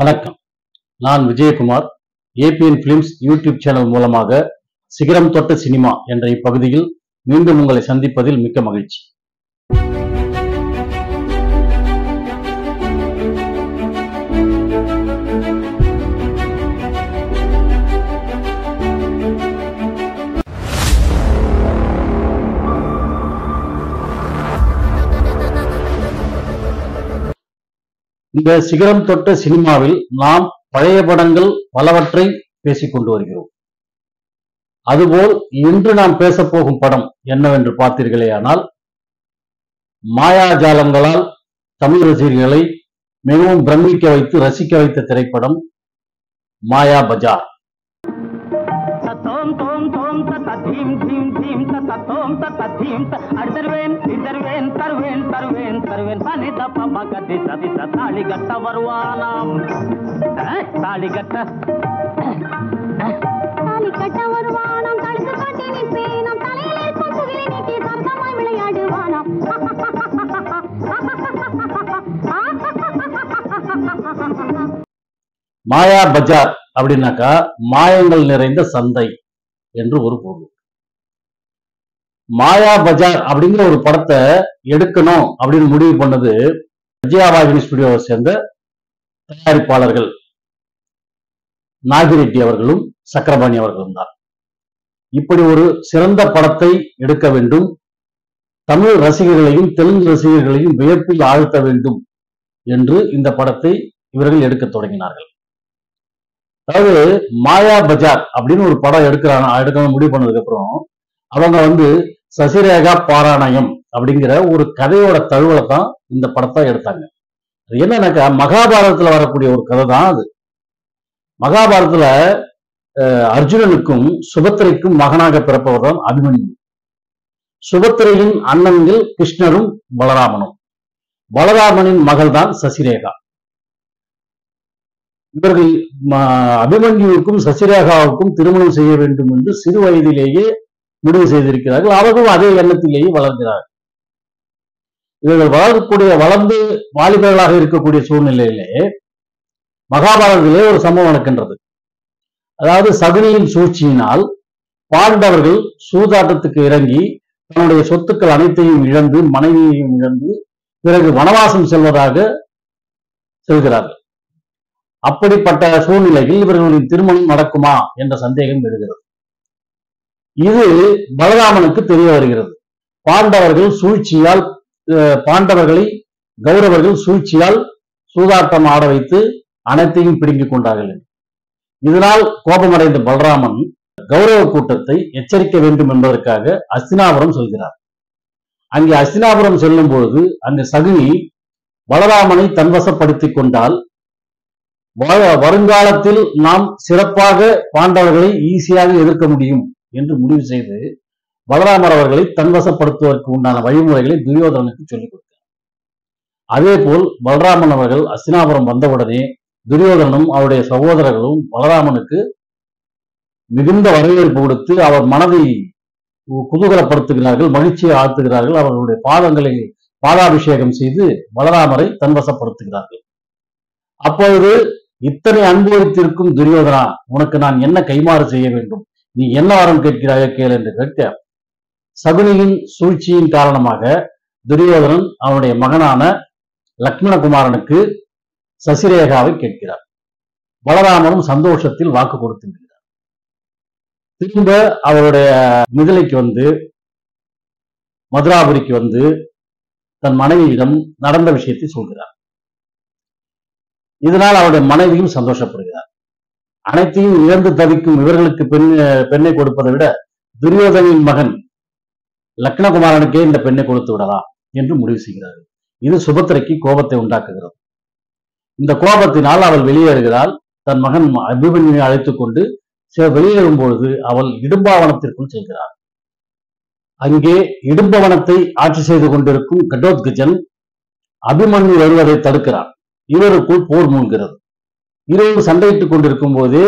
வணக்கம். நான் Vijayakumar. ABN films YouTube channel மூலமாக சிகரம் தொட்ட சினிமா என்ற இப்பகுதியில் மீண்டும் உங்களை சந்திப்பதில் மிக்க மகிழ்ச்சி. இந்த சிகரம் தொட்ட சினிமாவில் நாம் பழைய படங்கள் பலவற்றை பேசிக் கொண்டு வருகிறோம். அதுபோல் இன்று நாம் பேசப் போகும் படம் என்னவென்று பார்த்தீர்களேயானால், மாயாஜாலங்களால் தமிழ் ரசிகர்களை மிகவும் பிரமிக்க வைத்து ரசிக்க வைத்த திரைப்படம் மாயா பஜார். மாயா பஜார் அப்படின்னாக்கா மாயங்கள் நிறைந்த சந்தை என்று ஒரு பொருள். மாயா பஜார் அப்படிங்கிற ஒரு படத்தை எடுக்கணும் அப்படின்னு முடிவு பண்ணது விஜயாவாகினி ஸ்டுடியோவை சேர்ந்த தயாரிப்பாளர்கள் நாகிரெட்டி அவர்களும் சக்கரபாணி அவர்களும் தான். இப்படி ஒரு சிறந்த படத்தை எடுக்க வேண்டும், தமிழ் ரசிகர்களையும் தெலுங்கு ரசிகர்களையும் வியப்பில் ஆழ்த்த வேண்டும் என்று இந்த படத்தை இவர்கள் எடுக்க தொடங்கினார்கள். அதாவது மாயா பஜார் அப்படின்னு ஒரு படம் எடுக்கணும் முடிவு பண்ணதுக்கு அப்புறம் அவங்க சசிரேகா பாராயணம் அப்படிங்கிற ஒரு கதையோட தழுவலை தான் இந்த படத்தை எடுத்தாங்க. அது என்னன்னாக்கா மகாபாரதத்துல வரக்கூடிய ஒரு கதை தான் அது. மகாபாரதத்துல அர்ஜுனனுக்கும் சுபத்திரைக்கும் மகனாக பிறப்பவர் தான் அபிமன்யு. சுபத்திரையின் அண்ணன்கள் கிருஷ்ணரும் பலராமனும். பலராமனின் மகள் தான் சசிரேகா. இவர்கள் அபிமன்யுவுக்கும் சசிரேகாவுக்கும் திருமணம் செய்ய வேண்டும் என்று சிறு வயதிலேயே முடிவு செய்திருக்கிறார்கள். அவர்களும் அதே எண்ணத்திலேயே வளர்கிறார்கள். இவர்கள் வளர்ந்து வாலிபர்களாக இருக்கக்கூடிய சூழ்நிலையிலே மகாபாரதத்திலே ஒரு சம்பவம் நடக்கின்றது. அதாவது சகுனியின் சூழ்ச்சியினால் பாண்டவர்கள் சூதாட்டத்துக்கு இறங்கி தன்னுடைய சொத்துக்கள் அனைத்தையும் இழந்து மனைவியையும் இழந்து பிறகு வனவாசம் செல்கிறார்கள். அப்படிப்பட்ட சூழ்நிலையில் இவர்களின் திருமணம் நடக்குமா என்ற சந்தேகம் எழுகிறது. இது பலராமனுக்கு தெரிய வருகிறது. பாண்டவர்களை கௌரவர்கள் சூழ்ச்சியால் சூதாட்டம் ஆட வைத்து அனைத்தையும் பிடுங்கிக் கொண்டார்கள். இதனால் கோபமடைந்த பலராமன் கௌரவ கூட்டத்தை எச்சரிக்க வேண்டும் என்பதற்காக அஸ்தினாபுரம் செல்கிறார். அங்கே அஸ்தினாபுரம் செல்லும் பொழுது அங்கு சகுனி பலராமனை தன்வசப்படுத்திக் கொண்டால் வருங்காலத்தில் நாம் சிறப்பாக பாண்டவர்களை ஈஸியாக எதிர்க்க முடியும் என்று முடிவு செய்து பலராமர் அவர்களை தன்வசப்படுத்துவதற்கு உண்டான வழிமுறைகளை துரியோதனனுக்கு சொல்லிக் கொடுத்தார். அதே போல் பலராமன் அவர்கள் அஸ்தினாபுரம் வந்தவுடனே துரியோதனனும் அவருடைய சகோதரர்களும் பலராமனுக்கு மிகுந்த வரவேற்பு கொடுத்து அவர் மனதை குதூகலப்படுத்துகிறார்கள், மகிழ்ச்சியை ஆழ்த்துகிறார்கள். அவர்களுடைய பாதாபிஷேகம் செய்து பலராமரை தன்வசப்படுத்துகிறார்கள். அப்பொழுது இத்தனை அன்பு வைத்திருக்கும் துரியோதனா, உனக்கு நான் என்ன கைமாறு செய்ய வேண்டும், நீ என்ன வரம் கேட்கிறாயோ கேள் என்று கேட்க, சகுனியின் சூழ்ச்சியின் காரணமாக துரியோதனன் அவனுடைய மகனான லக்ஷ்மணகுமாரனுக்கு சசிரேகாவை கேட்கிறார். பலராமனும் சந்தோஷத்தில் வாக்கு கொடுத்துகிறார். திரும்ப அவருடைய மிதிலைக்கு மதுராபுரிக்கு தன் மனைவியிடம் நடந்த விஷயத்தை சொல்கிறார். இதனால் அவருடைய மனைவியும் சந்தோஷப்படுகிறார். அனைத்தையும் இழந்து தவிக்கும் இவர்களுக்கு பெண்ணை கொடுப்பதை விட துரியோதனின் மகன் லக்ஷ்மணகுமாரனுக்கே இந்த பெண்ணை கொடுத்து விடலாம் என்று முடிவு செய்கிறார்கள். இது சுபத்திரைக்கு கோபத்தை உண்டாக்குகிறது. இந்த கோபத்தினால் அவள் வெளியேறுகிறாள். தன் மகன் அபிமன்யுவை அழைத்துக் கொண்டு வெளியேறும் பொழுது அவள் இடும்பாவனத்திற்குள் செல்கிறாள். அங்கே இடும்பவனத்தை ஆட்சி செய்து கொண்டிருக்கும் கடோத்கஜன் அபிமன்யு வருவதை தடுக்கிறான். இவருக்குள் போர் மூழ்கிறது. இருவரும் சண்டையிட்டுக் கொண்டிருக்கும் போதே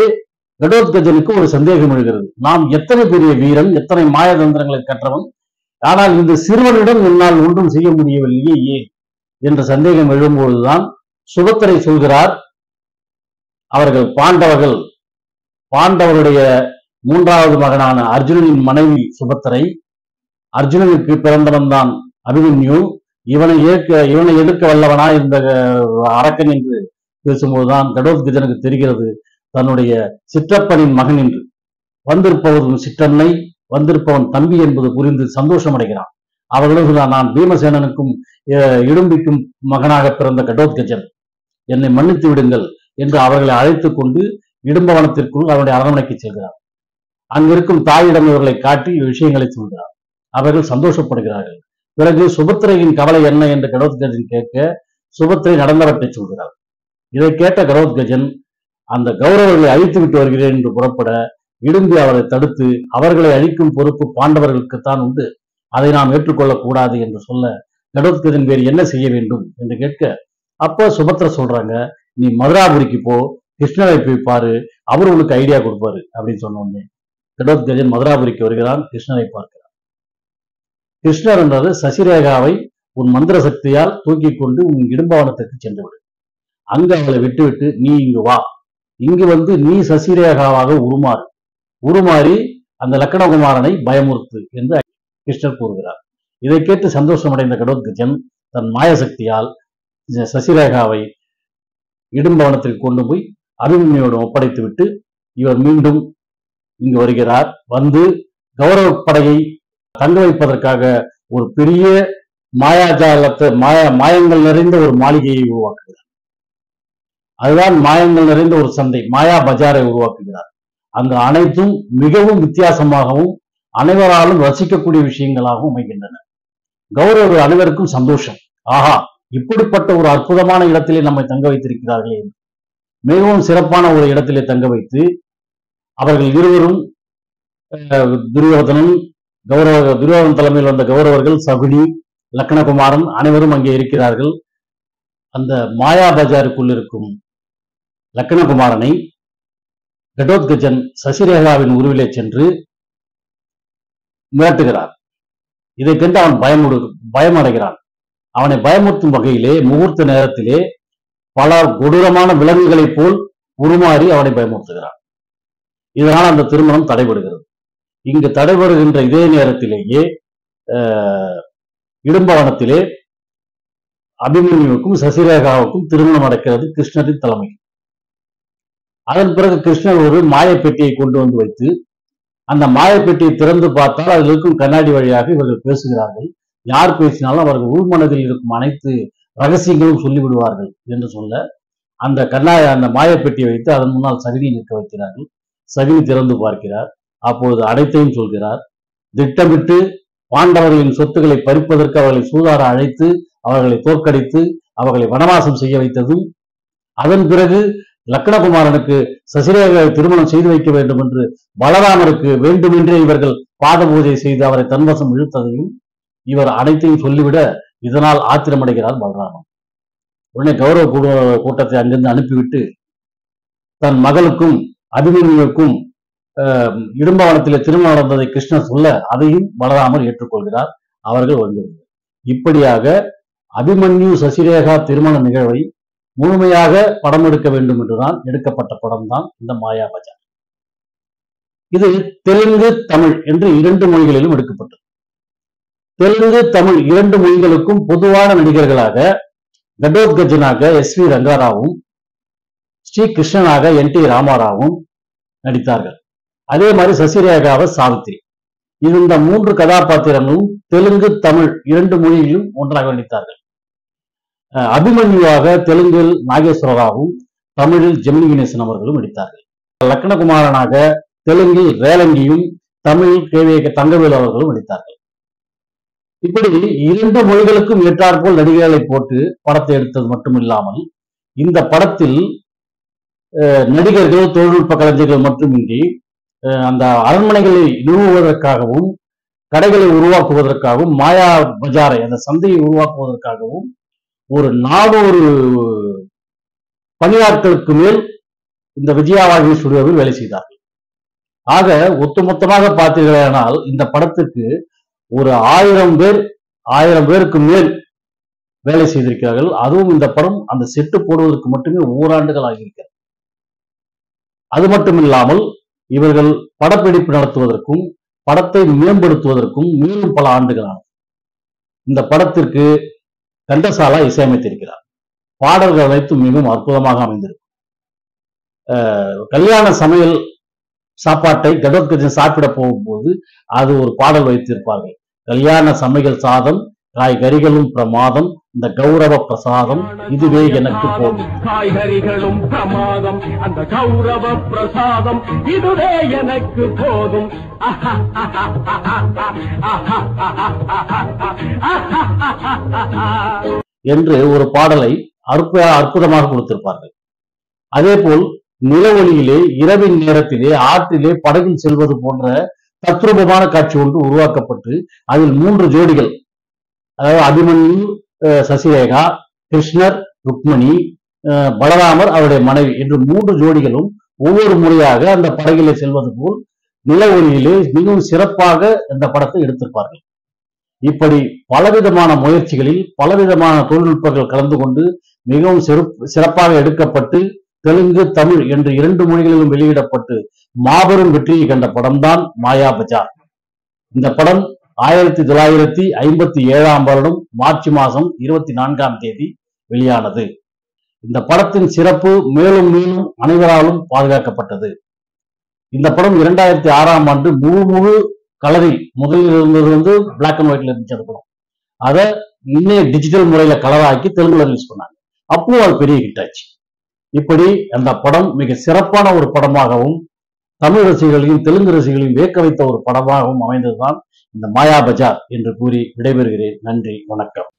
கடோத்கஜனுக்கு ஒரு சந்தேகம் எழுகிறது. நாம் எத்தனை பெரிய வீரன், எத்தனை மாயதந்திரங்களை கற்றவன், ஆனால் இந்த சிறுவனிடம் என்னால் ஒன்றும் செய்ய முடியவில்லையே ஏன் என்ற சந்தேகம் எழும்பொழுதுதான் சுபத்திரை சொல்கிறார், அவர்கள் பாண்டவருடைய மூன்றாவது மகனான அர்ஜுனனின் மனைவி சுபத்திரை, அர்ஜுனனுக்கு பிறந்தவன் தான் அபிமன்யு, இவனை எதிர்க்க வல்லவனா இந்த அரக்கன் என்று பேசும்போதுதான் கடோத்கஜனுக்கு தெரிகிறது தன்னுடைய சிற்றப்பனின் மகன் என்று. வந்திருப்பவன் சிற்றன்னை, வந்திருப்பவன் தம்பி என்பது புரிந்து சந்தோஷம் அடைகிறான். அவர்களும் நான் பீமசேனனுக்கும் இடும்பிக்கும் மகனாக பிறந்த கடோத்கஜன், என்னை மன்னித்து விடுங்கள் என்று அவர்களை அழைத்துக் கொண்டு இடும்பவனத்திற்குள் அவருடைய அரண்மனைக்கு செல்கிறார். அங்கிருக்கும் தாயிடம் இவர்களை காட்டி விஷயங்களை சொல்கிறார். அவர்கள் சந்தோஷப்படுகிறார்கள். பிறகு சுபத்திரையின் கவலை என்ன என்று கடோத்கஜன் கேட்க சுபத்திரை நடந்தவற்றை சொல்கிறார். இதை கேட்ட கடோத்கஜன் அந்த கௌரவர்களை அழித்து விட்டு வருகிறேன் என்று புறப்பட இடும்பி அவரை தடுத்து அவர்களை அழிக்கும் பொறுப்பு பாண்டவர்களுக்குத்தான் உண்டு, அதை நாம் ஏற்றுக்கொள்ளக் கூடாது என்று சொல்ல கடோத்கஜன் வேறு என்ன செய்ய வேண்டும் என்று கேட்க அப்போ சுபத்திர சொல்றாங்க, நீ மதுராபுரிக்கு போ, கிருஷ்ணரை போய் பாரு, அவர் உனக்கு ஐடியா கொடுப்பாரு அப்படின்னு சொன்ன உடனே கடோத்கஜன் மதுராபுரிக்கு வருகிறான், கிருஷ்ணரை பார்க்கிறான். கிருஷ்ணர் என்றது சசிரேகாவை உன் மந்திர சக்தியால் தூக்கி கொண்டு உன் இடும்பவனத்திற்கு சென்று விடு, அங்கு அவளை விட்டுவிட்டு நீ இங்கு வா, இங்கு வந்து நீ சசிரேகாவாக உருமாறி அந்த லக்கணகுமாரனை பயமுறுத்து என்று கிருஷ்ணர் கூறுகிறார். இதை கேட்டு சந்தோஷமடைந்த கடோத்கஜன் தன் மாயசக்தியால் சசிரேகாவை இடும்பவனத்திற்கு கொண்டு போய் அபிமன்யுவோடு ஒப்படைத்து விட்டு இவர் மீண்டும் இங்கு வருகிறார். வந்து கௌரவ படையை தங்க வைப்பதற்காக ஒரு பெரிய மாயங்கள் நிறைந்த ஒரு மாளிகையை உருவாக்குகிறார். அதுதான் மாயங்கள் நிறைந்த ஒரு சந்தை, மாயா பஜாரை உருவாக்குகிறார். அங்கு அனைத்தும் மிகவும் வித்தியாசமாகவும் அனைவராலும் ரசிக்கக்கூடிய விஷயங்களாகவும் அமைகின்றன. கௌரவர்கள் அனைவருக்கும் சந்தோஷம், ஆஹா இப்படிப்பட்ட ஒரு அற்புதமான இடத்திலே நம்மை தங்க வைத்திருக்கிறார்களே, மிகவும் சிறப்பான ஒரு இடத்திலே தங்க வைத்து அவர்கள் இருவரும் துரியோதனன் தலைமையில் வந்த கௌரவர்கள், சகுனி, லக்கணகுமாரன் அனைவரும் அங்கே இருக்கிறார்கள். அந்த மாயா பஜாருக்குள் இருக்கும் லக்கணகுமாரனை கடோத்கஜன் சசிரேகாவின் உருவிலே சென்று மிரட்டுகிறார். இதை கண்டு அவன் பயமடைகிறான். அவனை பயமுறுத்தும் வகையிலே முகூர்த்த நேரத்திலே பல கொடூரமான விலங்குகளைப் போல் உருமாறி அவனை பயமுறுத்துகிறான். இதனால் அந்த திருமணம் தடைபடுகிறது. இங்கு தடைபடுகின்ற இதே நேரத்திலேயே இடும்பவனத்திலே அபிமன்யுவுக்கும் சசிரேகாவுக்கும் திருமணம் நடக்கிறது கிருஷ்ணரின் தலைமை. அதன் பிறகு கிருஷ்ணர் ஒரு மாயப்பெட்டியை கொண்டு வந்து வைத்து அந்த மாயப்பெட்டியை திறந்து பார்த்தால் அதில் இருக்கும் கண்ணாடி வழியாக இவர்கள் பேசுகிறார்கள். யார் பேசினாலும் அவர்கள் உள்மனதில் இருக்கும் அனைத்து ரகசியங்களும் சொல்லிவிடுவார்கள் என்று சொல்ல அந்த மாயப்பெட்டியை வைத்து அதன் முன்னால் சகுனி நிற்க வைக்கிறார்கள். சகுனி திறந்து பார்க்கிறார். அப்பொழுது அனைத்தையும் சொல்கிறார். திட்டமிட்டு பாண்டவர்களின் சொத்துக்களை பறிப்பதற்கு அவர்களை சூதாட அழைத்து அவர்களை தோற்கடித்து அவர்களை வனவாசம் செய்ய வைத்ததும், அதன் பிறகு லக்கணகுமாரனுக்கு சசிரேகாவை திருமணம் செய்து வைக்க வேண்டும் என்று பலராமருக்கு வேண்டுமென்றே இவர்கள் பாத பூஜை செய்து அவரை தன்வசம் இழுத்ததையும் இவர் அனைத்தையும் சொல்லிவிட இதனால் ஆத்திரமடைகிறார் பலராமன். உடனே கௌரவ கூட்டத்தை அங்கிருந்து அனுப்பிவிட்டு தன் மகளுக்கும் அபிமன்யுவுக்கும் இடும்பவனத்திலே திருமணம் நடந்ததை கிருஷ்ணர் சொல்ல அதையும் பலராமர் ஏற்றுக்கொள்கிறார். அவர்கள் வந்திருந்தார். இப்படியாக அபிமன்யு சசிரேகா திருமண நிகழ்வை முழுமையாக படம் எடுக்க வேண்டும் என்றுதான் எடுக்கப்பட்ட படம் தான் இந்த மாயா பஜார். இது தெலுங்கு தமிழ் என்று 2 மொழிகளிலும் எடுக்கப்பட்டது. தெலுங்கு தமிழ் 2 மொழிகளுக்கும் பொதுவான நடிகர்களாக கடோத்கஜனாக எஸ்.வி. ரங்காராவும், ஸ்ரீ கிருஷ்ணனாக என்.டி. ராமாராவும் நடித்தார்கள். அதே மாதிரி சசிரேகாவை சாவித்திரி. இந்த 3 கதாபாத்திரங்களும் தெலுங்கு தமிழ் 2 மொழியிலும் ஒன்றாக நடித்தார்கள். அபிமன்யுவாக தெலுங்கில் நாகேஸ்வர ராவும், தமிழில் ஜெமினி கணேசன் அவர்களும் நடித்தார்கள். லக்கணகுமாரனாக தெலுங்கில் ரேலங்கியும், தமிழில் கே.வே. தங்கவேலு அவர்களும் நடித்தார்கள். இப்படி 2 மொழிகளுக்கும் ஏற்றாற்போல் நடிகர்களை போட்டு படத்தை எடுத்தது மட்டுமில்லாமல் இந்த படத்தில் நடிகர்கள், தொழில்நுட்ப கலைஞர்கள் மட்டுமின்றி அந்த அரண்மனைகளை நிறுவுவதற்காகவும், கடைகளை உருவாக்குவதற்காகவும், மாயா பஜாரை அந்த சந்தையை உருவாக்குவதற்காகவும் ஒரு 400 பணியாட்களுக்கு மேல் இந்த விஜயாவாகினி ஸ்டுடியோவில் வேலை செய்தார்கள். ஆக ஒட்டுமொத்தமாக பார்த்தீர்களானால் இந்த படத்துக்கு ஒரு 1000 பேருக்கு மேல் வேலை செய்திருக்கிறார்கள். அதுவும் இந்த படம் அந்த செட்டு போடுவதற்கு மட்டுமே ஓராண்டுகள் ஆகியிருக்கிறது. அது மட்டும் இல்லாமல் இவர்கள் படப்பிடிப்பு நடத்துவதற்கும் படத்தை மேம்படுத்துவதற்கும் மேலும் பல ஆண்டுகளான இந்த படத்திற்கு கண்டசாலா இசையமைத்திருக்கிறார். பாடல்கள் அனைத்தும் மிகவும் அற்புதமாக அமைந்திருக்கும். கல்யாண சமையல் சாப்பாட்டை கடற்கரை சாப்பிட போகும்போது அது ஒரு பாடல் வைத்திருப்பார்கள். கல்யாண சமையல் சாதம் காய்கறிகளும் பிரமாதம், இந்த கௌரவ பிரசாதம் இதுவே எனக்கு போதும். காய்கறிகளும் பிரமாதம், அந்த கௌரவ பிரசாதம் இதுவே எனக்கு போதும் என்று ஒரு பாடலை அற்புதமாக கொடுத்திருப்பார்கள். அதே போல் நிலவொளியிலே இரவின் நேரத்திலே ஆற்றிலே படகில் செல்வது போன்ற தத்ரூபமான காட்சி ஒன்று உருவாக்கப்பட்டு அதில் 3 ஜோடிகள், அதாவது அபிமன்யு, சசிரேகா, கிருஷ்ணர், ருக்மணி, பலராமர் அவருடைய மனைவி என்று 3 ஜோடிகளும் ஒவ்வொரு முறையாக அந்த படகிலே செல்வது போல் நில ஒளியிலே மிகவும் சிறப்பாக இந்த படத்தை எடுத்திருப்பார்கள். இப்படி பலவிதமான முயற்சிகளில் பலவிதமான தொழில்நுட்பங்கள் கலந்து கொண்டு மிகவும் சிறப்பாக எடுக்கப்பட்டு தெலுங்கு தமிழ் என்று 2 மொழிகளிலும் வெளியிடப்பட்டு மாபெரும் வெற்றியை கண்ட படம்தான் மாயா பஜார். இந்த படம் 1957 வருடம் மார்ச் மாதம் 24ஆம் தேதி வெளியானது. இந்த படத்தின் சிறப்பு மேலும் மேலும் அனைவராலும் பாதுகாக்கப்பட்டது. இந்த படம் 2006ஆம் ஆண்டு முழு கலரில், முதலில் இருந்தது பிளாக் அண்ட் ஒயிட்ல இருந்துச்சு அந்த படம். அதை இன்னும் டிஜிட்டல் முறையில கலராக்கி தெலுங்குல ரிலீஸ் பண்ணாங்க. அப்போ அது பெரிய ஹிட் ஆச்சு. இப்படி அந்த படம் மிக சிறப்பான ஒரு படமாகவும் தமிழ் ரசிகர்களையும் தெலுங்கு ரசிகர்களையும் வியக்க வைத்த ஒரு படமாகவும் அமைந்ததுதான் இந்த மாயா பஜார் என்று கூறி விடைபெறுகிறேன். நன்றி, வணக்கம்.